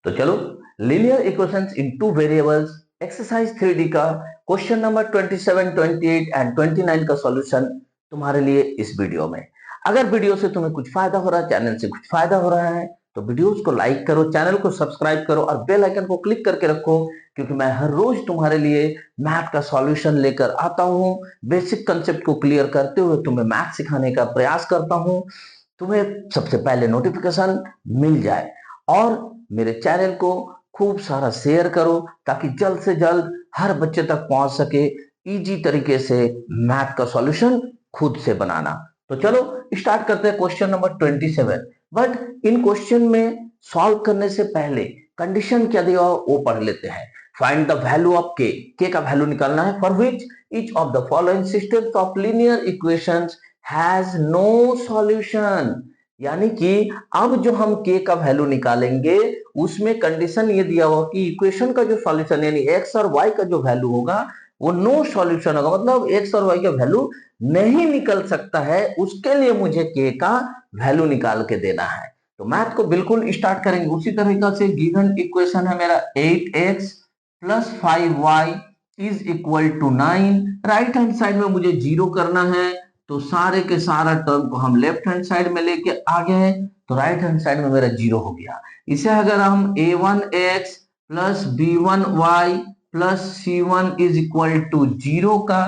तो चलो, linear equations इन two variables exercise 3D का क्वेश्चन नंबर 27, 28 एंड 29 का सॉल्यूशन तुम्हारे लिए इस वीडियो में। अगर वीडियो से तुम्हें कुछ फायदा हो रहा है, चैनल से कुछ फायदा हो रहा है, तो वीडियोस को लाइक करो, चैनल को सब्सक्राइब करो और बेल आइकन को क्लिक करके रखो, क्योंकि मैं हर रोज तुम्हारे लिए मैथ का सॉल्यूशन लेकर आता हूँ। बेसिक कंसेप्ट को क्लियर करते हुए तुम्हें मैथ सिखाने का प्रयास करता हूँ, तुम्हें सबसे पहले नोटिफिकेशन मिल जाए। और मेरे चैनल को खूब सारा शेयर करो ताकि जल्द से जल्द हर बच्चे तक पहुंच सके इजी तरीके से मैथ का सॉल्यूशन खुद से बनाना। तो चलो स्टार्ट करते हैं question number 27। But in question में सॉल्व करने से पहले कंडीशन क्या दिया वो पढ़ लेते हैं। फाइंड द वैल्यू ऑफ के का वैल्यू निकालना है, for which each of the following systems of linear equations has no solution. यानी कि अब जो हम के का वैल्यू निकालेंगे उसमें कंडीशन ये दिया हुआ कि इक्वेशन का जो सॉल्यूशन यानी एक्स और वाई का जो वैल्यू होगा वो नो सॉल्यूशन होगा, मतलब एक्स और वाई का वैल्यू नहीं निकल सकता है, उसके लिए मुझे के का वैल्यू निकाल के देना है। तो मैथ को बिल्कुल स्टार्ट करेंगे उसी तरीका से। गिवन इक्वेशन है मेरा 8x plus 5y is equal to 9। Right hand side में मुझे जीरो करना है, तो सारे के सारा टर्म को हम लेफ्ट हैंड साइड में लेके आ गए, तो राइट हैंड साइड में मेरा जीरो हो गया। इसे अगर हम a1x plus b1y plus c1 is equal to zero का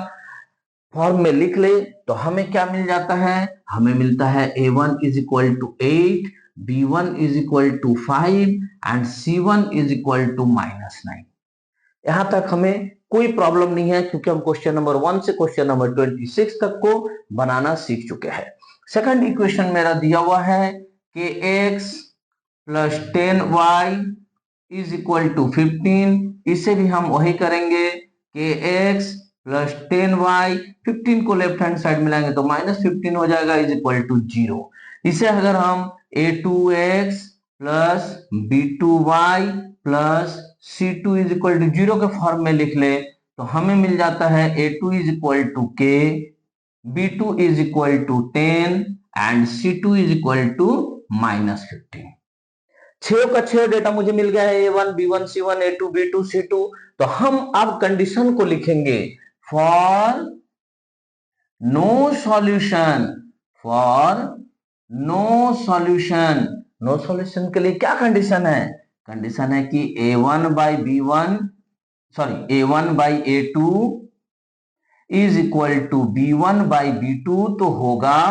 फॉर्म में लिख ले तो हमें क्या मिल जाता है? हमें मिलता है a1 is equal to 8, b1 is equal to 5 and c1 is equal to -9। यहां तक हमें कोई प्रॉब्लम नहीं है क्योंकि हम क्वेश्चन नंबर 1 से क्वेश्चन नंबर 26 तक को बनाना सीख चुके हैं। सेकंड इक्वेशन मेरा दिया हुआ है कि x plus 10y is equal to 15। इसे भी हम वही करेंगे कि x प्लस 10y, 15 को लेफ्ट हैंड साइड मिलाएंगे तो -15 हो जाएगा इज इक्वल टू 0। इसे अगर हम a2x plus b2y plus c2 is equal to 0 के फॉर्म में लिख ले तो हमें मिल जाता है a2 is equal to k, b2 is equal to 10 and c2 is equal to -15। छह का छह डेटा मुझे मिल गया है, a1 b1 c1 a2 b2 c2। तो हम अब कंडीशन को लिखेंगे for no solution, for no solution. No solution के लिए क्या कंडीशन है? कंडीशन है कि a1 by b1 sorry a1 by a2 is equal to b1 by b2 तो होगा,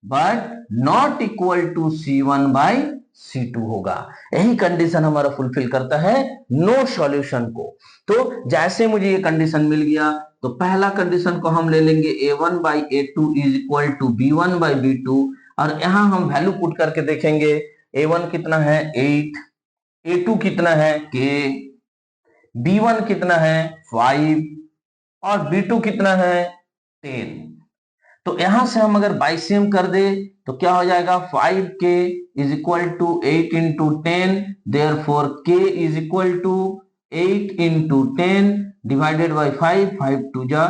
but not equal to c1 by c2 होगा। यही कंडीशन हमारा फुलफिल करता है नो सॉल्यूशन को। तो जैसे मुझे ये कंडीशन मिल गया तो पहला कंडीशन को हम ले लेंगे a1 by a2 is equal to b1 by b2, और यहां हम वैल्यू पुट करके देखेंगे। a1 कितना है 8, a2 कितना है k, b1 कितना है 5 और b2 कितना है 10। तो यहां से हम अगर बाइसियम कर दे तो क्या हो जाएगा 5k is equal to 8 into 10, therefore k is equal to 8 into 10 divided by 5, 5 two जा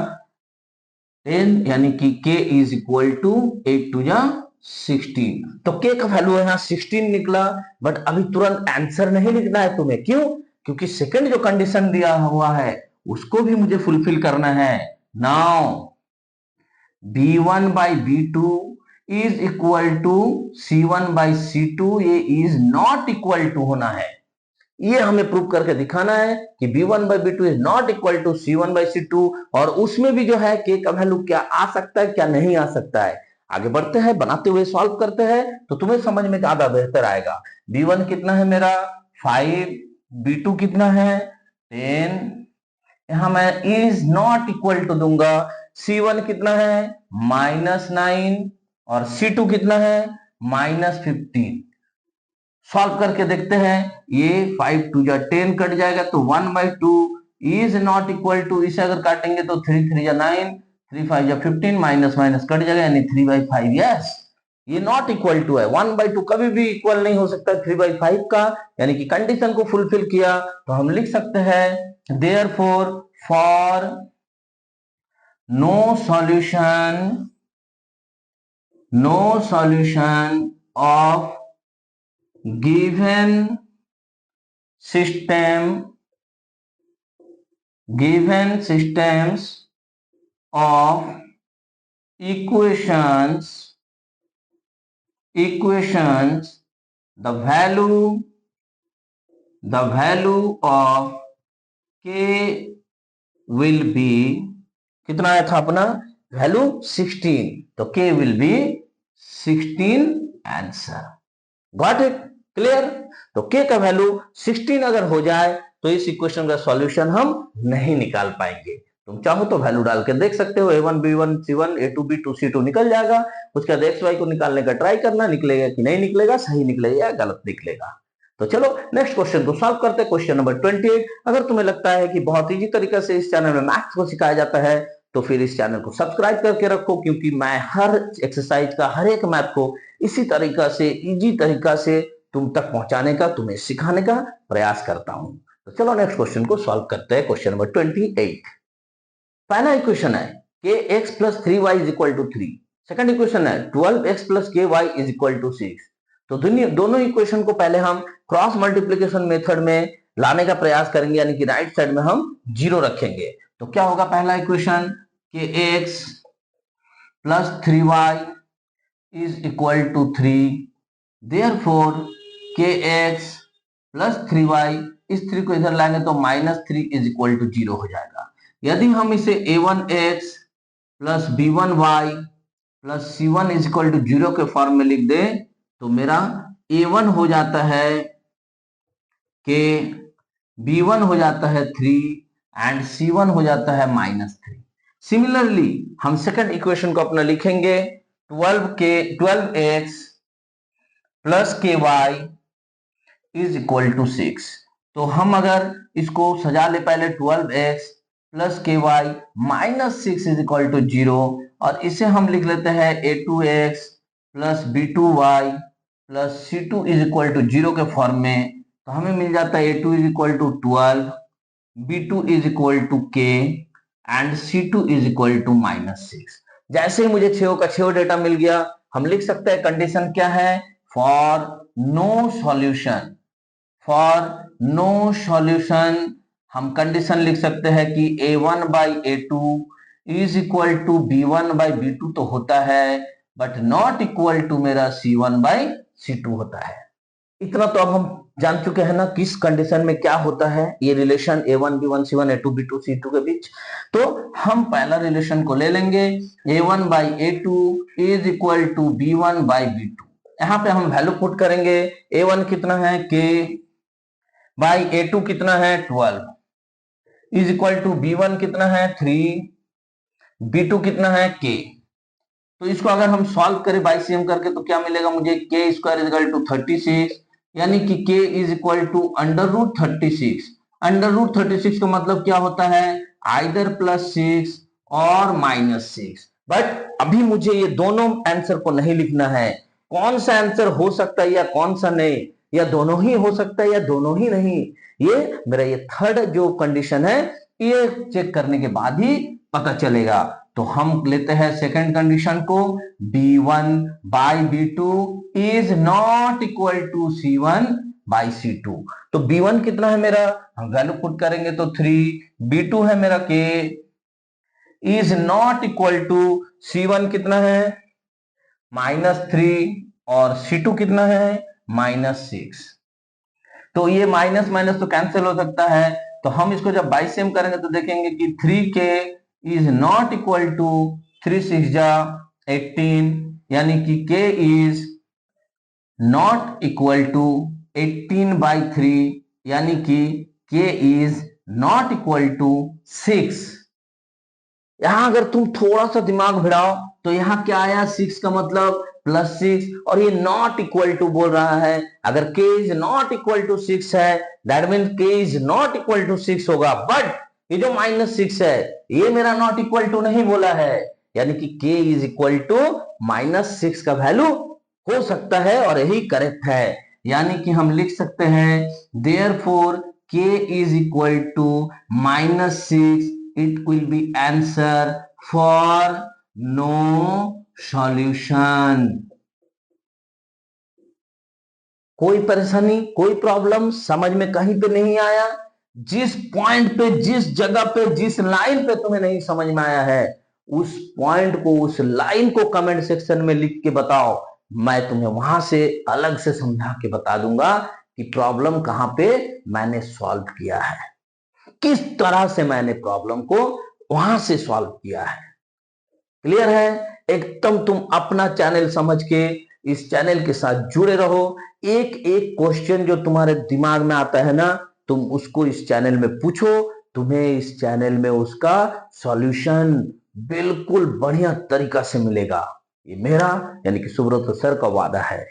10 यानी कि k is equal to 8 two जा 16। तो k का वैल्यू यहाँ 16 निकला, बट अभी तुरंत आंसर नहीं लिखना है तुम्हें। क्यों? क्योंकि सेकंड जो कंडीशन दिया हुआ है उसको भी मुझे फुलफिल करना है। Now b1 by b2 is equal to c1 by c2, ये इज नॉट इक्वल टू होना है। ये हमें प्रूव करके दिखाना है कि b1 by b2 is not equal to c1 by c2, और उसमें भी जो है k का वैल्यू क्या आ सकता है क्या नहीं आ सकता है। आगे बढ़ते हैं, बनाते हुए सॉल्व करते हैं तो तुम्हें समझ में ज्यादा बेहतर आएगा। b1 कितना है मेरा 5, b2 कितना है 10, यहां मैं इज नॉट इक्वल टू दूंगा। c1 कितना है -9 और c2 कितना है -15। सॉल्व करके देखते हैं, ये 5 टू जा 10 कट जाएगा तो 1 by 2 is not equal to, इसे अगर काटेंगे तो 3 3 जा 9, 3 5 जा 15, माइनस माइनस कट जाएगा यानी 3 बाई 5। यस, ये नॉट इक्वल टू है। 1 बाई 2 कभी भी इक्वल नहीं हो सकता 3 बाई 5 का, यानी कि कंडीशन को फुलफिल किया। तो हम लिख सकते हैं therefore for no solution, no solution of given system given systems of equations the value of k will be, कितना आया था अपना वैल्यू 16, तो k will be 16 answer. Got it? Clear? तो k का वैल्यू 16 अगर हो जाए तो इस इक्वेशन का सॉल्यूशन हम नहीं निकाल पाएंगे। तुम चाहो तो वैल्यू डाल के देख सकते हो, a1 b1 c1 a2 b2 c2 निकल जाएगा। उसके बाद x y को निकालने का ट्राई करना, निकलेगा कि नहीं निकलेगा, सही निकलेगा या गलत निकलेगा। तो चलो नेक्स्ट क्वेश्चन को सॉल्व करते हैं। Question number 28। अगर तुम्हें लगता है कि बहुत इजी तरीके से इस चैनल में मैथ्स को सिखाया जाता है तो फिर इस चैनल को सब्सक्राइब करके रखो, क्योंकि मैं हर एक्सरसाइज का हर एक मैथ को इसी तरीका से, इजी तरीका से तुम तक पहुंचाने का, तुम्हें सिखाने का प्रयास करता हूं। तो चलो नेक्स्ट क्वेश्चन को सॉल्व करते हैं। Question number 28। पहला इक्वेशन है k x plus 3y is equal to 3। Second equation है 12x plus k Y is equal to 6। तो दोनों इक्वेशन को पहले हम क्रॉस मल्टीप्लीकेशन मेथड में लाने का प्रयास करेंगे, यानी कि राइट साइड में हम 0 रखेंगे। तो क्या होगा पहला equation, k x plus 3y is equal to 3, therefore k x plus 3y, इस 3 को इधर लाएंगे तो -3 इज इक्वल टू 0 हो जाएगा। यदि हम इसे a1x plus b1y plus c1 is equal to 0 के फॉर्म में लिख दे तो मेरा a1 हो जाता है के, b1 हो जाता है 3 एंड c1 हो जाता है -3। सिमिलरली हम सेकंड इक्वेशन को अपना लिखेंगे 12x plus k Y is equal to 6। तो हम अगर इसको सजा ले पहले 12x plus k y minus 6 is equal to 0, और इसे हम लिख लेते हैं a2x plus b2y plus c2 is equal to 0 के फॉर्म में। तो हमें मिल जाता है a2 is equal to 12, b2 is equal to k and c2 is equal to -6। जैसे ही मुझे 6 का 6 डेटा मिल गया, हम लिख सकते हैं कंडीशन क्या है, for no solution. For no solution हम कंडीशन लिख सकते हैं कि a1 by a2 is equal to b1 by b2 तो होता है, बट नॉट इक्वल टू मेरा c1 बाई c2 होता है। इतना तो अब हम जान चुके हैं ना किस कंडीशन में क्या होता है ये relation a1 b1 c1 a2 b2 c2 के बीच। तो हम पहला रिलेशन को ले लेंगे, a1 by a2 is equal to b1 by b2। यहाँ पे हम वैल्यू पुट करेंगे, a1 कितना है k बाई a2 कितना है 12 इज इक्वल टू b1 कितना है 3, b2 कितना है k। तो इसको अगर हम सॉल्व करें बाई सीएम करके तो क्या मिलेगा मुझे, k square is equal to 36, यानी कि k is equal to under root 36। Under root 36 का मतलब क्या होता है, आइदर +6 और -6। बट अभी मुझे ये दोनों आंसर को नहीं लिखना है, कौन सा आंसर हो सकता है या कौन सा नहीं, या दोनों ही हो सकता है या दोनों ही नहीं, ये मेरा ये थर्ड जो कंडीशन है ये चेक करने के बाद ही पता चलेगा। तो हम लेते हैं सेकंड कंडीशन को, b1 by b2 is not equal to c1 by c2। तो b1 कितना है मेरा, हम वैल्यू पुट करेंगे तो 3, b2 है मेरा k is not equal to c1 कितना है -3 और c2 कितना है -6। तो ये माइनस माइनस तो कैंसिल हो सकता है, तो हम इसको जब बाई सेम करेंगे तो देखेंगे कि 3k is not equal to 3 6 जा 18, यानी कि k is not equal to 18 by 3, यानी कि k is not equal to 6। यहां अगर तुम थोड़ा सा दिमाग भिड़ाओ तो यहां क्या आया, 6 का मतलब +6, और ये नॉट इक्वल टू बोल रहा है। अगर k is not equal to 6 है, that mean k is not equal to 6 होगा। बट ये जो -6 है ये मेरा नॉट इक्वल टू नहीं बोला है, यानी कि k इज इक्वल टू -6 का वैल्यू हो सकता है, और यही करेक्ट है। यानी कि हम लिख सकते हैं therefore k is equal to -6, it will be answer for no solution। कोई परेशानी, कोई प्रॉब्लम समझ में कहीं पे नहीं आया, जिस पॉइंट पे, जिस जगह पे, जिस लाइन पे तुम्हें नहीं समझ में आया है, उस पॉइंट को, उस लाइन को कमेंट सेक्शन में लिख के बताओ। मैं तुम्हें वहां से अलग से समझा के बता दूंगा कि प्रॉब्लम कहां पे मैंने सॉल्व किया है, किस तरह से मैंने प्रॉब्लम को वहां से सॉल्व किया है। क्लियर है? एकदम तुम अपना चैनल समझ के इस चैनल के साथ जुड़े रहो। एक एक क्वेश्चन जो तुम्हारे दिमाग में आता है ना, तुम उसको इस चैनल में पूछो, तुम्हें इस चैनल में उसका सॉल्यूशन बिल्कुल बढ़िया तरीका से मिलेगा। ये मेरा यानी कि सुब्रत सर का वादा है।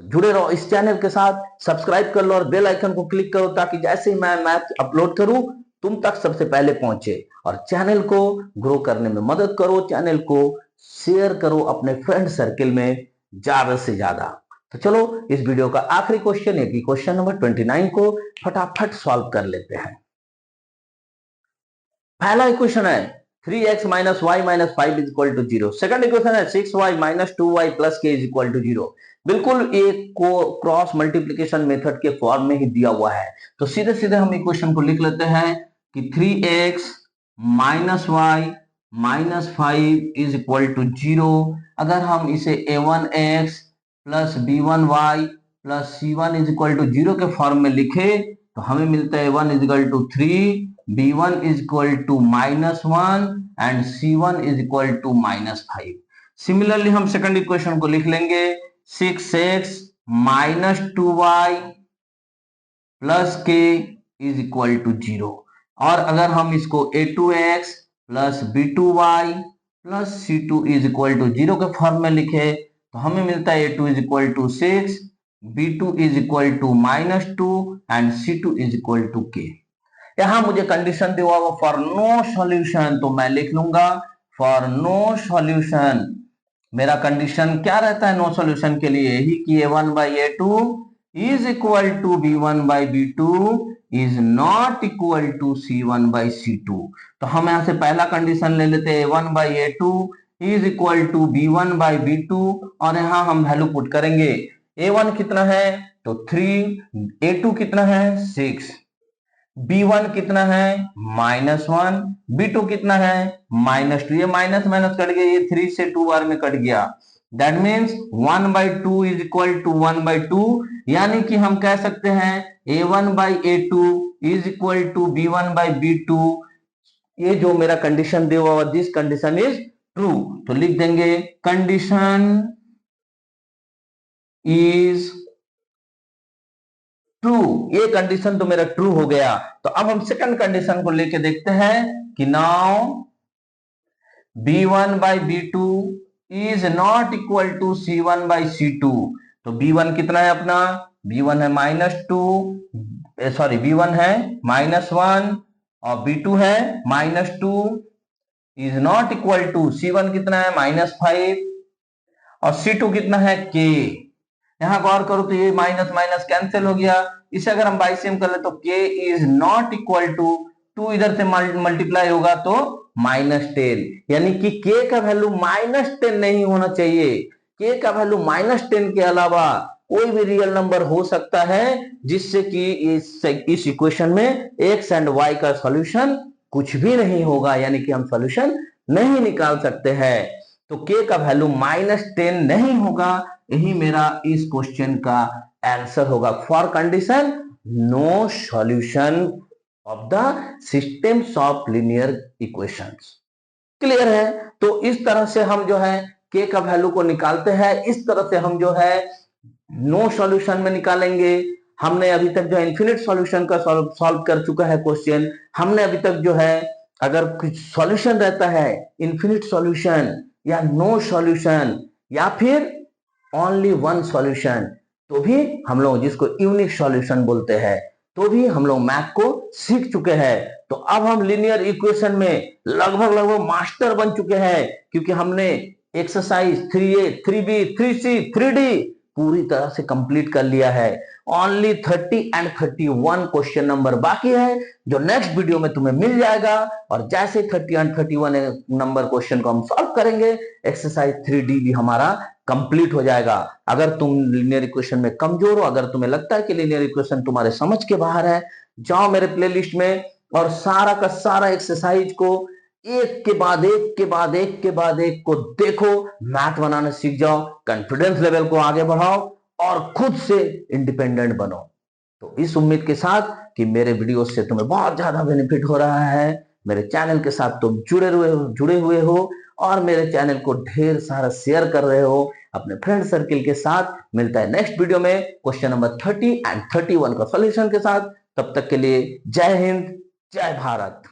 तो जुड़े रहो इस चैनल के साथ, सब्सक्राइब कर लो और बेल आइकन को क्लिक करो ताकि जैसे ही मैं मैथ अपलोड करूं तुम तक सबसे पहले पहुंचे। और चैनल को ग्रो करने में मदद करो, चैनल को शेयर करो अपने फ्रेंड सर्किल में ज्यादा से ज्यादा। तो चलो इस वीडियो का आखिरी क्वेश्चन है कि क्वेश्चन नंबर 29 को फटाफट सॉल्व कर लेते हैं। पहला इक्वेशन है 3x minus y minus 5 is equal to 0। Second equation है 6y minus 2y plus k is equal to 0। बिल्कुल एक को क्रॉस मल्टीप्लिकेशन मेथड के फॉर्म में ही दिया हुआ है। तो सीधे सीधे हम इक्वेशन को लिख लेते हैं कि 3x minus y minus 5 is equal to 0। अगर हम इसे a1x plus b1y plus c1 is equal to 0 के फॉर्म में लिखे तो हमें मिलता है a1 is equal to 3, b1 is equal to -1 and c1 is equal to -5। Similarly हम सेकंड इक्वेशन को लिख लेंगे 6x minus 2y plus k is equal to 0। और अगर हम इसको a2x plus b2y plus c2 is equal to 0 के form में लिखे तो हमें मिलता है a2 is equal to 6, b2 is equal to -2 and c2 is equal to k। यहां मुझे कंडीशन दिया हुआ फॉर नो सॉल्यूशन, तो मैं लिख लूंगा फॉर नो सॉल्यूशन। मेरा कंडीशन क्या रहता है नो सॉल्यूशन के लिए? यही कि a1 by a2 is equal to b1 by b2 is not equal to c1 by c2। तो हम यहां से पहला कंडीशन ले लेते हैं a1 by a2 is equal to b1 by b2 और यहां हम वैल्यू पुट करेंगे। a1 कितना है तो 3, a2 कितना है 6, b1 कितना है -1, b2 कितना है -2। ये माइनस माइनस कट गया, ये 3 से 2 बार में कट गया। That means 1/2 is equal to 1/2, यानी कि हम कह सकते हैं a1 by a2 is equal to b1 by b2। ये जो मेरा कंडीशन दिया हुआ दिस कंडीशन इज ट्रू, तो लिख देंगे कंडीशन इज ट्रू। ये कंडीशन तो मेरा ट्रू हो गया। तो अब हम सेकंड कंडीशन को लेके देखते हैं कि now b1 by b2 is not equal to c1 by c2। तो b1 कितना है अपना? b1 है -2, सॉरी b1 है -1 और b2 है -2 is not equal to c1 कितना है -5 और c2 कितना है k। यहां गौर करो तो ये माइनस माइनस कैंसिल हो गया। इसे अगर हम बाइसेम कर ले तो k is not equal to 2 इधर से मल्टीप्लाई होगा तो -10, यानी कि k का वैल्यू -10 नहीं होना चाहिए। k का वैल्यू -10 के अलावा कोई भी रियल नंबर हो सकता है जिससे कि इस इक्वेशन में x एंड y का सॉल्यूशन कुछ भी नहीं होगा, यानी कि हम सॉल्यूशन नहीं निकाल सकते हैं। तो k का वैल्यू -10 नहीं होगा। यही मेरा इस क्वेश्चन का आंसर होगा for condition no solution of the systems of linear equations. Clear है? तो इस तरह से हम जो है k का वैल्यू को निकालते हैं। इस तरह से हम जो है नो सॉल्यूशन में निकालेंगे। हमने अभी तक जो है इन्फिनिट सॉल्यूशन का सॉल्व कर चुका है क्वेश्चन। हमने अभी तक जो है अगर कुछ सॉल्यूशन रहता है इन्फिनिट सॉल्यूशन या नो सॉल्यूशन या फिर ओनली वन सॉल्यूशन, तो भी हम लोग जिसको यूनिक सॉल्यूशन बोलते हैं, तो भी हम लोग मैथ को सीख चुके हैं। तो अब हम लीनियर इक्वेशन में लगभग मास्टर बन चुके हैं, क्योंकि हमने exercise 3A 3B 3C 3D पूरी तरह से कंप्लीट कर लिया है। ओनली 30 एंड 31 क्वेश्चन नंबर बाकी है, जो नेक्स्ट वीडियो में तुम्हें मिल जाएगा। और जैसे 30 एंड 31 नंबर क्वेश्चन को हम सॉल्व करेंगे, एक्सरसाइज 3D भी हमारा कंप्लीट हो जाएगा। अगर तुम लीनियर इक्वेशन में कमजोर हो, अगर तुम्हें लगता है कि लीनियर इक्वेशन तुम्हारे समझ के बाहर है, जाओ मेरे प्लेलिस्ट में और सारा का सारा एक्सरसाइज को एक के बाद एक के बाद एक के बाद एक को देखो, मैथ बनाना सीख जाओ, कॉन्फिडेंस लेवल को आगे बढ़ाओ और खुद से इंडिपेंडेंट बनो। तो इस उम्मीद के साथ कि मेरे वीडियो से तुम्हें बहुत ज्यादा बेनिफिट हो रहा है, मेरे चैनल के साथ तुम जुड़े हुए हो और मेरे चैनल को ढेर सारा शेयर कर रहे हो अपने फ्रेंड सर्किल के साथ। मिलता है नेक्स्ट वीडियो में क्वेश्चन नंबर 30 एंड 31 का सॉल्यूशन के साथ। तब तक के लिए जय हिंद, जय भारत।